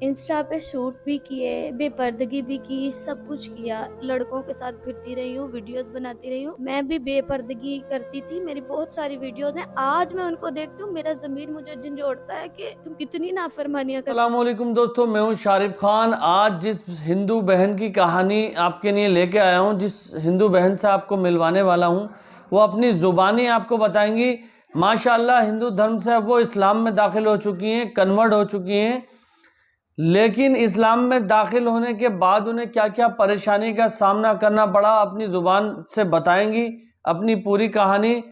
Insta पे shoot भी किए, बेपर्दगी भी की, सब कुछ किया। लड़कों के साथ फिरती रही हूँ, वीडियोस बनाती रही हूँ। मैं भी बेपर्दगी करती थी, मेरी बहुत सारी वीडियोस हैं। आज मैं उनको देखती हूँ, मेरा ज़मीर मुझे झंझोड़ता है कि तुम कितनी नाफरमानियां कर। अस्सलामुअलैकुम दोस्तों, मैं हूं शारिब खान। आज जिस हिंदू बहन की कहानी आपके लिए लेके आया हूं, जिस हिंदू बहन से आपको मिलवाने वाला हूं, वो अपनी ज़ुबानी आपको बताएंगी। माशाअल्लाह हिंदू धर्म से वो इस्लाम में दाखिल हो चुकी हैं, कन्वर्ट हो चुकी हैं। लेकिन इस्लाम में दाखिल होने के बाद उन्हें क्या क्या परेशानी का सामना करना पड़ा, अपनी ज़ुबान से बताएंगी अपनी पूरी कहानी।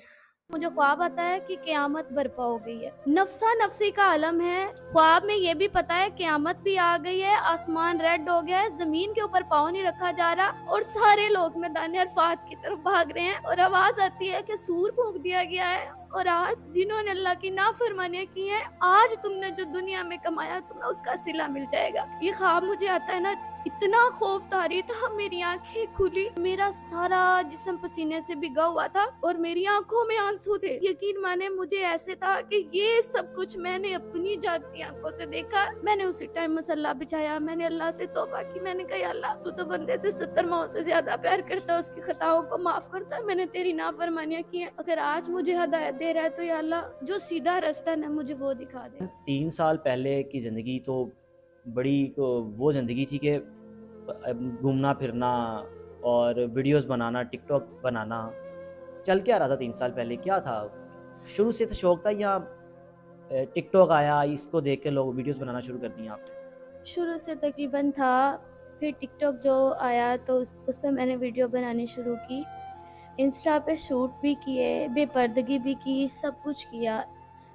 मुझे ख्वाब आता है कि क़यामत बरपा हो गई है, नफसा नफसी का आलम है। ख्वाब में ये भी पता है क़यामत भी आ गई है, आसमान रेड हो गया है, जमीन के ऊपर पाँव नहीं रखा जा रहा और सारे लोग मैदान अरफात की तरफ भाग रहे हैं और आवाज आती है कि सूर फूंक दिया गया है। और आज जिन्होंने अल्लाह की नाफरमानियां की हैं, आज तुमने जो दुनिया में कमाया तुम्हें उसका सिला मिल जाएगा। ये ख्वाब मुझे आता है ना, इतना खौफ तारी था, मेरी आंखें खुली, मेरा सारा जिस्म पसीने से भिगा हुआ था और मेरी आंखों में आंसू थे। यकीन माने मुझे ऐसे था कि ये सब कुछ मैंने अपनी जागती आंखों से देखा। मैंने उसी टाइम मसल्ला बिछाया, मैंने अल्लाह से तौबा की। मैंने कहा अल्लाह, तू तो बंदे से 70 माओ से ज्यादा प्यार करता है, उसकी खताओं को माफ करता है। मैंने तेरी नाफरमानियां की हैं, अगर आज मुझे हिदायत दे रहा है तो या अल्लाह, जो सीधा रास्ता है ना मुझे वो दिखा दे। 3 साल पहले की ज़िंदगी तो बड़ी वो ज़िंदगी थी कि घूमना फिरना और वीडियोस बनाना, टिकटॉक बनाना। चल क्या रहा था 3 साल पहले, क्या था? शुरू से तो शौक था या टिकटॉक आया, इसको देख के लोग वीडियोस बनाना शुरू कर दिया आपने? शुरू से तकरीबन था, फिर टिकटॉक जो आया तो उस पर मैंने वीडियो बनानी शुरू की। इंस्टा पे शूट भी किए, बेपर्दगी भी की, सब कुछ किया।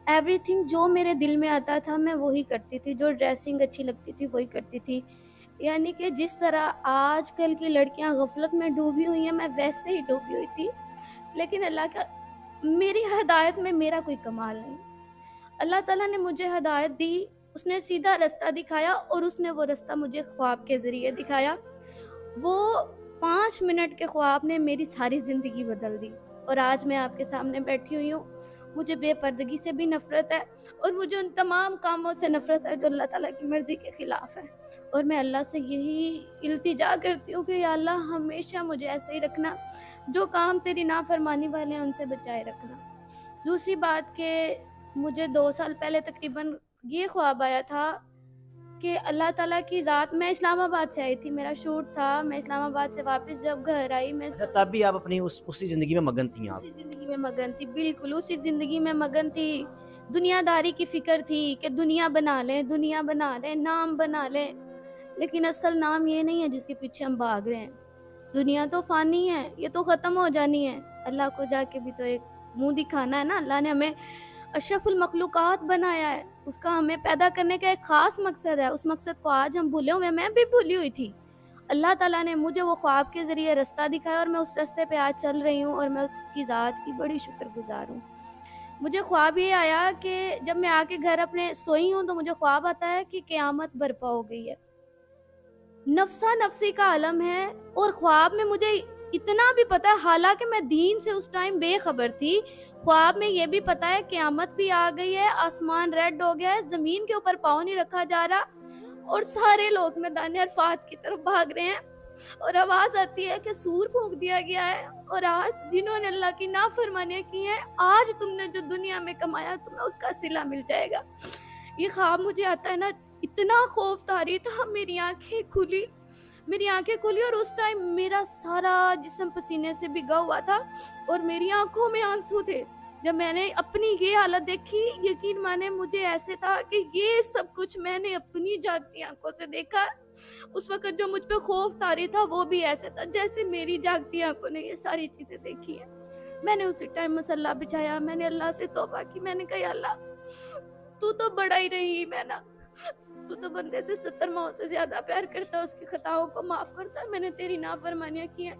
एवरीथिंग जो मेरे दिल में आता था मैं वही करती थी, जो ड्रेसिंग अच्छी लगती थी वही करती थी। यानी कि जिस तरह आजकल की लड़कियां गफलत में डूबी हुई हैं, मैं वैसे ही डूबी हुई थी। लेकिन अल्लाह का, मेरी हिदायत में मेरा कोई कमाल नहीं। अल्लाह ताला ने मुझे हिदायत दी, उसने सीधा रास्ता दिखाया और उसने वो रास्ता मुझे ख्वाब के ज़रिए दिखाया। वो 5 मिनट के ख्वाब ने मेरी सारी ज़िंदगी बदल दी और आज मैं आपके सामने बैठी हुई हूँ। मुझे बेपर्दगी से भी नफ़रत है और मुझे उन तमाम कामों से नफ़रत है जो अल्लाह ताला की मर्ज़ी के ख़िलाफ़ है। और मैं अल्लाह से यही इल्तिजा करती हूँ कि या अल्लाह, हमेशा मुझे ऐसे ही रखना, जो काम तेरी नाफरमानी वाले हैं उनसे बचाए रखना। दूसरी बात कि मुझे 2 साल पहले तकरीबन ये ख्वाब आया था कि अल्लाह ताला की ज़ात, मैं इस्लामाबाद से आई थी, मेरा शूट था, मैं इस्लामाबाद से वापस जब घर आई, मैं अच्छा, तब भी आप अपनी उसी ज़िंदगी में मगन थी आप? उसी ज़िंदगी में मगन थी, बिल्कुल उसी ज़िंदगी में मगन थी। दुनियादारी की फ़िक्र थी कि दुनिया बना लें, दुनिया बना लें, नाम बना लें। लेकिन असल नाम ये नहीं है जिसके पीछे हम भाग रहे हैं। दुनिया तो फ़ानी है, ये तो ख़त्म हो जानी है। अल्लाह को जाके भी तो एक मुँह दिखाना है ना। अल्लाह ने हमें अशरफुल मखलूक़ात बनाया है, उसका हमें पैदा करने का एक ख़ास मकसद है। उस मकसद को आज हम भूले हुए हैं, मैं भी भूली हुई थी। अल्लाह ताला ने मुझे वो ख्वाब के ज़रिए रास्ता दिखाया और मैं उस रास्ते पे आज चल रही हूँ और मैं उसकी ज़ात की बड़ी शुक्रगुज़ार हूँ। मुझे ख्वाब ये आया कि जब मैं आके घर अपने सोई हूँ तो मुझे ख्वाब आता है कि क़यामत बरपा हो गई है। नफसा नफसी का आलम है और ख्वाब में मुझे इतना भी पता है, हालांकि मैं दीन से उस टाइम बेखबर थी, ख्वाब में ये भी पता है क़यामत भी आ गई है, आसमान रेड हो गया है, जमीन के ऊपर पाँव नहीं रखा जा रहा और सारे लोग मैदान अरफात की तरफ भाग रहे हैं और आवाज आती है कि सूर फूंक दिया गया है। और आज जिन्होंने अल्लाह की नाफरमानियां की हैं, आज तुमने जो दुनिया में कमाया तुम्हें उसका सिला मिल जाएगा। ये ख्वाब मुझे आता है ना, इतना खौफ तारी था, मेरी आंखें खुली और उस टाइम मेरा सारा जिस्म पसीने से भिगा हुआ था और मेरी आंखों में आंसू थे। जब मैंने अपनी ये हालत देखी, यकीन माने मुझे ऐसे था कि ये सब कुछ मैंने अपनी जागती आंखों से देखा। उस वक्त जो मुझ पे खौफ तारी था वो भी ऐसे था जैसे मेरी जागती आंखों ने ये सारी चीजें देखी है। मैंने उसी टाइम मसल्ला बिछाया, मैंने अल्लाह से तौबा की। मैंने कहा अल्लाह, तू तो बड़ा ही रही मैं ना, तू तो बंदे से 70 माओ से ज्यादा प्यार करता है, उसकी खताओं को माफ करता है। मैंने तेरी नाफरमानियां की हैं,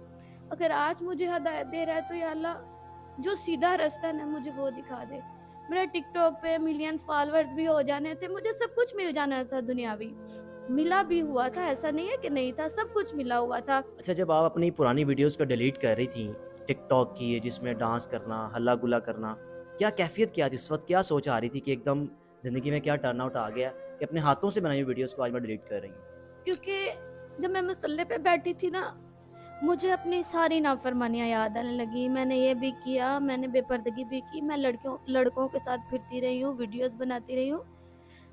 अगर आज मुझे हिदायत दे रहा है तो या अल्लाह, जो सीधा रास्ता है ना मुझे वो दिखा दे। मेरा टिकटॉक पे मिलियंस फॉलोअर्स भी हो जाने थे, मुझे सब कुछ मिल जाना था दुनियावी, मिला भी हुआ था, ऐसा नहीं है कि नहीं था, सब कुछ मिला हुआ था। अच्छा, जब आप अपनी पुरानी वीडियोस को डिलीट कर रही थी टिकटॉक की, जिसमें डांस करना, हल्ला गुल्ला करना, क्या कैफियत क्या थी उस वक्त? क्या सोच आ रही थी कि एकदम ज़िंदगी में क्या टर्न आउट आ गया کہ اپنے ہاتھوں سے بنائی ہوئی ویڈیوز کو آج میں ڈیلیٹ کر رہی ہوں؟ کیونکہ جب میں مصلے پہ بیٹھی تھی نا، مجھے اپنی ساری نافرمانیاں یاد آنے لگی. میں نے یہ بھی کیا، میں نے بے پردگی بھی کی، میں لڑکوں کے ساتھ پھرتی رہی ہوں، ویڈیوز بناتی رہی ہوں.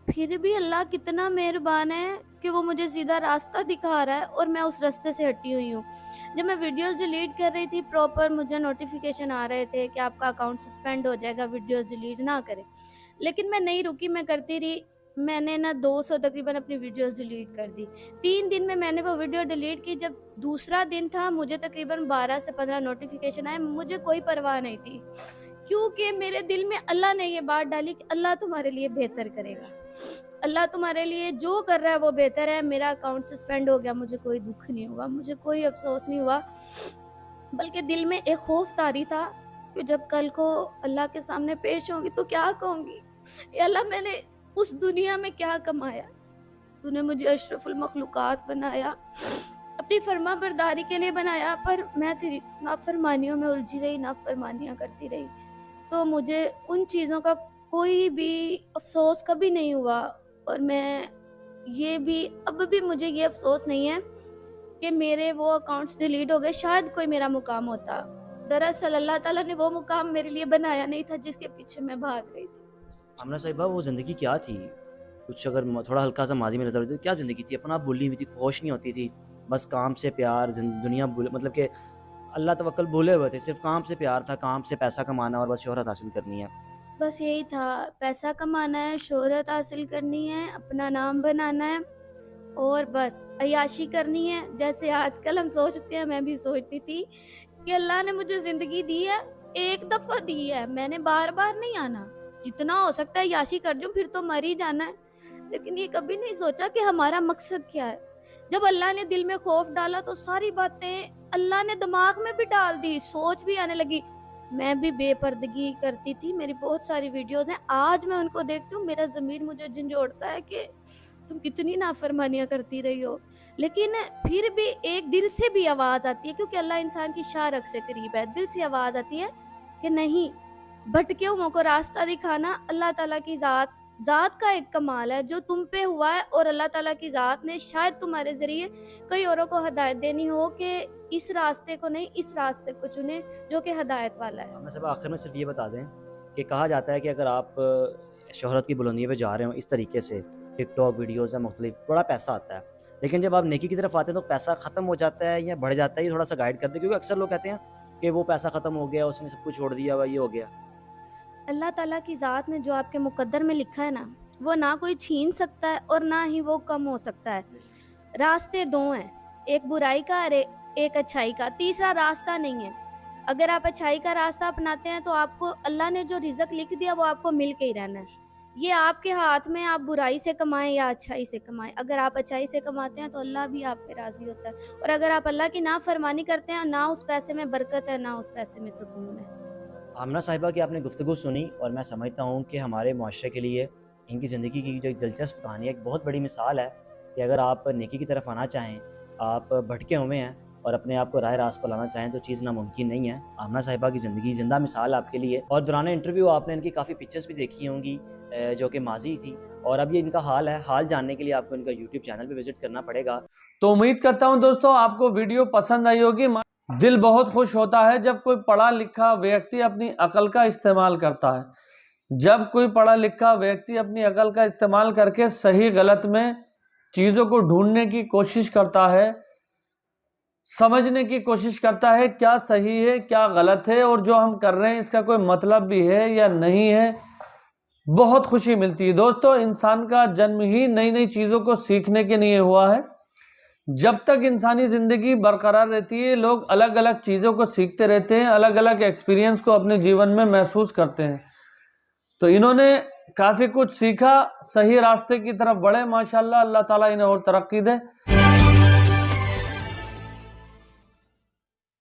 پھر بھی اللہ کتنا مہربان ہے کہ وہ مجھے سیدھا راستہ دکھا رہا ہے اور میں اس راستے سے ہٹی ہوئی ہوں. جب میں ویڈیوز ڈیلیٹ کر رہی تھی پراپر مجھے نوٹیفیکیشن آ رہے تھے کہ آپ کا اکاؤنٹ سسپینڈ ہو جائے گا، ویڈیوز ڈیلیٹ نہ کریں. لیکن میں نہیں رکی، میں کرتی رہی. میں نے نا 200 تقریباً اپنی ویڈیوز ڈیلیٹ کر دی. 3 دن میں نے وہ ویڈیو ڈیلیٹ کی. جب دوسرا دن تھا مجھے تقریباً 12 سے 15 نوٹیفیکیشن آئے. مجھے کوئی پرواہ نہیں تھی کیونکہ میرے دل میں اللہ نے یہ بات ڈالی کہ اللہ تمہارے لیے بہتر کرے گا، اللہ تمہارے لیے جو کر رہا ہے وہ بہتر ہے. میرا اکاؤنٹ سسپینڈ ہو گیا، مجھے کوئی دکھ نہیں ہوا، مجھے کوئی افسوس نہیں ہوا، بلکہ دل میں ایک خوف طاری تھا کہ جب کل کو اللہ کے سامنے پیش ہوں گی تو کیا کہوں گی، اے اللہ میں نے اس دنیا میں کیا کمایا؟ تو نے مجھے اشرف المخلوقات بنایا، اپنی فرما برداری کے لیے بنایا، پر میں تیری نافرمانیوں میں الجھی رہی، نافرمانیاں کرتی رہی. تو مجھے ان چیزوں کا کوئی بھی افسوس کبھی نہیں ہوا. اور میں یہ بھی اب بھی مجھے یہ افسوس نہیں ہے کہ میرے وہ اکاؤنٹس ڈیلیٹ ہو گئے. شاید کوئی میرا مقام ہوتا، دراصل اللہ تعالیٰ نے وہ مقام میرے لیے بنایا نہیں تھا جس کے پیچھے میں بھاگ رہی تھی. آمنہ صاحبہ وہ زندگی کیا تھی؟ کچھ اگر تھوڑا ہلکا سا ماضی میں نظر آتی تو کیا زندگی تھی؟ اپنا آپ بھولی ہوئی تھی، ہوش نہیں ہوتی تھی، بس کام سے پیار، دنیا مطلب کہ اللہ توکل بھولے ہوئے تھے، صرف کام سے پیار تھا، کام سے پیسہ کمانا اور بس شہرت حاصل کرنی ہے. بس یہی تھا، پیسہ کمانا ہے، شہرت حاصل کرنی ہے، اپنا نام بنانا ہے اور بس عیاشی کرنی ہے. جیسے آج کل ہم سوچتے ہیں، میں بھی سوچتی تھی کہ اللہ نے مجھے زندگی دی ہے، ایک دفعہ دی ہے، میں نے بار بار نہیں آنا، جتنا ہو سکتا ہے عیاشی کر لوں، پھر تو مر ہی جانا ہے. لیکن یہ کبھی نہیں سوچا کہ ہمارا مقصد کیا ہے. جب اللہ نے دل میں خوف ڈالا تو ساری باتیں اللہ نے دماغ میں بھی ڈال دی، سوچ بھی آنے لگی. میں بھی بے پردگی کرتی تھی، میری بہت ساری ویڈیوز ہیں، آج میں ان کو دیکھتی ہوں میرا ضمیر مجھے جھنجھوڑتا ہے کہ تم کتنی نافرمانیاں کرتی رہی ہو. لیکن پھر بھی ایک دل سے بھی آواز آتی ہے، کیونکہ اللہ انسان کی شارک سے قریب ہے، دل سے آواز آتی ہے کہ نہیں، بھٹکے ہوئوں کو راستہ دکھانا اللہ تعالیٰ کی ذات کا ایک کمال ہے جو تم پہ ہوا ہے. اور اللہ تعالیٰ کی ذات نے شاید تمہارے ذریعے کئی اوروں کو ہدایت دینی ہو کہ اس راستے کو نہیں، اس راستے کو چنے جو کہ ہدایت والا ہے. آمنہ صاحبہ آخر میں صرف یہ بتا دیں کہ کہا جاتا ہے کہ اگر آپ شہرت کی بلندیوں پہ جا رہے ہوں اس طریقے سے، ٹک ٹاک ویڈیوز ہیں مختلف، بڑا پیسہ آتا ہے، لیکن جب آپ نیکی کی طرف آتے ہیں تو پیسہ ختم ہو جاتا ہے یا بڑھ جاتا ہے؟ یہ تھوڑا سا گائیڈ کر دیں، کیونکہ اکثر لوگ کہتے ہیں کہ وہ پیسہ ختم ہو گیا، اس نے سب کچھ چھوڑ دیا، یہ ہو گیا. اللہ تعالیٰ کی ذات نے جو آپ کے مقدر میں لکھا ہے نا، وہ نہ کوئی چھین سکتا ہے اور نہ ہی وہ کم ہو سکتا ہے. راستے دو ہیں، ایک برائی کا اور ایک اچھائی کا، تیسرا راستہ نہیں ہے. اگر آپ اچھائی کا راستہ اپناتے ہیں تو آپ کو اللہ نے جو رزق لکھ دیا وہ آپ کو مل کے ہی رہنا ہے. یہ آپ کے ہاتھ میں، آپ برائی سے کمائیں یا اچھائی سے کمائیں. اگر آپ اچھائی سے کماتے ہیں تو اللہ بھی آپ پہ راضی ہوتا ہے، اور اگر آپ اللہ کی نافرمانی کرتے ہیں، نہ اس پیسے میں برکت ہے، نہ اس پیسے میں سکون ہے. آمنہ صاحبہ کی آپ نے گفتگو سنی اور میں سمجھتا ہوں کہ ہمارے معاشرے کے لیے ان کی زندگی کی جو ایک دلچسپ کہانی ہے، ایک بہت بڑی مثال ہے کہ اگر آپ نیکی کی طرف آنا چاہیں، آپ بھٹکے ہوئے ہیں اور اپنے آپ کو راہ راست پر لانا چاہیں تو چیز ناممکن نہیں ہے. آمنہ صاحبہ کی زندگی زندہ مثال آپ کے لیے، اور دوران انٹرویو آپ نے ان کی کافی پکچرز بھی دیکھی ہوں گی جو کہ ماضی تھی، اور اب یہ ان کا حال ہے. حال جاننے کے لیے آپ کو ان کا یوٹیوب چینل پہ وزٹ کرنا پڑے گا. تو امید کرتا ہوں دوستوں آپ کو ویڈیو پسند آئی ہوگی. دل بہت خوش ہوتا ہے جب کوئی پڑھا لکھا ویکتی اپنی عقل کا استعمال کرتا ہے. جب کوئی پڑھا لکھا ویکتی اپنی عقل کا استعمال کر کے صحیح غلط میں چیزوں کو ڈھونڈنے کی کوشش کرتا ہے، سمجھنے کی کوشش کرتا ہے کیا صحیح ہے کیا غلط ہے، اور جو ہم کر رہے ہیں اس کا کوئی مطلب بھی ہے یا نہیں ہے، بہت خوشی ملتی ہے. دوستو انسان کا جنم ہی نئی نئی چیزوں کو سیکھنے کے لیے ہوا ہے. جب تک انسانی زندگی برقرار رہتی ہے لوگ الگ الگ چیزوں کو سیکھتے رہتے ہیں، الگ الگ ایکسپیرینس کو اپنے جیون میں محسوس کرتے ہیں. تو انہوں نے کافی کچھ سیکھا، صحیح راستے کی طرف بڑھے، ماشاءاللہ. اللہ تعالیٰ انہیں اور ترقی دے.